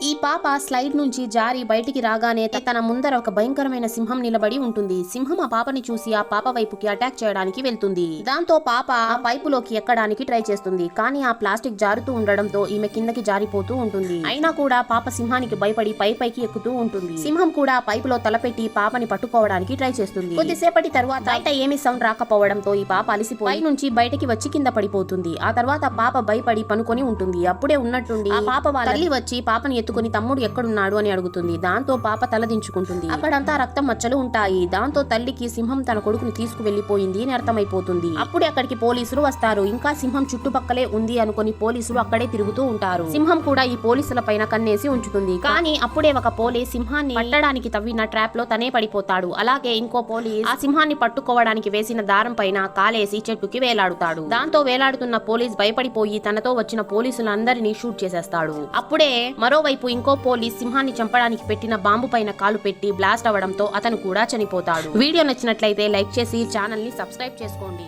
ఈ పాప స్లైడ్ నుంచి జారి బయటికి రాగానే తన ముందర ఒక భయంకరమైన సింహం నిలబడి ఉంటుంది. సింహం ఆ పాపని చూసి ఆ పాప వైపుకి అటాక్ చేయడానికి వెళ్తుంది. దాంతో పాప ఆ పైపులోకి ఎక్కడానికి ట్రై చేస్తుంది. కానీ ఆ ప్లాస్టిక్ జారుతూ ఉండడంతో ఈమె కిందకి జారిపోతూ ఉంటుంది. అయినా కూడా పాప సింహానికి భయపడి పైకి ఎక్కుతూ ఉంటుంది. సింహం కూడా పైపులో తలపెట్టి పాపని పట్టుకోవడానికి ట్రై చేస్తుంది. కొద్దిసేపటి తర్వాత బయట ఏమి సౌండ్ రాకపోవడంతో ఈ పాప అలిసిపోయి నుంచి బయటకి వచ్చి కింద పడిపోతుంది. ఆ తర్వాత పాప భయపడి పనుకొని ఉంటుంది. అప్పుడే ఉన్నట్టుండి ఆ పాప వాళ్ళ తల్లి వచ్చి పాపని ఎత్తుకుని తమ్ముడు ఎక్కడున్నాడు అని అడుగుతుంది. దాంతో పాప తలదించుకుంటుంది. అక్కడంతా రక్తం మచ్చలు ఉంటాయి. దాంతో తల్లికి సింహం తన కొడుకుని తీసుకువెళ్లిపోయింది అని అర్థమైపోతుంది. అప్పుడే అక్కడికి పోలీసులు వస్తారు. ఇంకా సింహం చుట్టుపక్కలే ఉంది అనుకుని పోలీసులు అక్కడే తిరుగుతూ ఉంటారు. సింహం కూడా ఈ పోలీసుల పైన కన్నేసి ఉంచుతుంది. కానీ అప్పుడే ఒక పోలీస్ సింహాన్ని పట్టడానికి తవ్విన ట్రాప్ లో తనే పడిపోతాడు. అలాగే ఇంకో పోలీస్ ఆ సింహాన్ని పట్టుకోవడానికి వేసిన దారం పైన కాలేసి చెట్టుకి వేలాడుతాడు. దాంతో వేలాడుతున్న పోలీస్ భయపడిపోయి తనతో వచ్చిన పోలీసులందరినీ షూట్ చేసేస్తాడు. అప్పుడే మరోవైపు ఇంకో పోలీస్ సింహాన్ని చంపడానికి పెట్టిన బాంబు పైన కాలు పెట్టి బ్లాస్ట్ అవడంతో అతను కూడా చనిపోతాడు. వీడియో నచ్చినట్లయితే లైక్ చేసి ఛానల్ ని సబ్స్క్రైబ్ చేసుకోండి.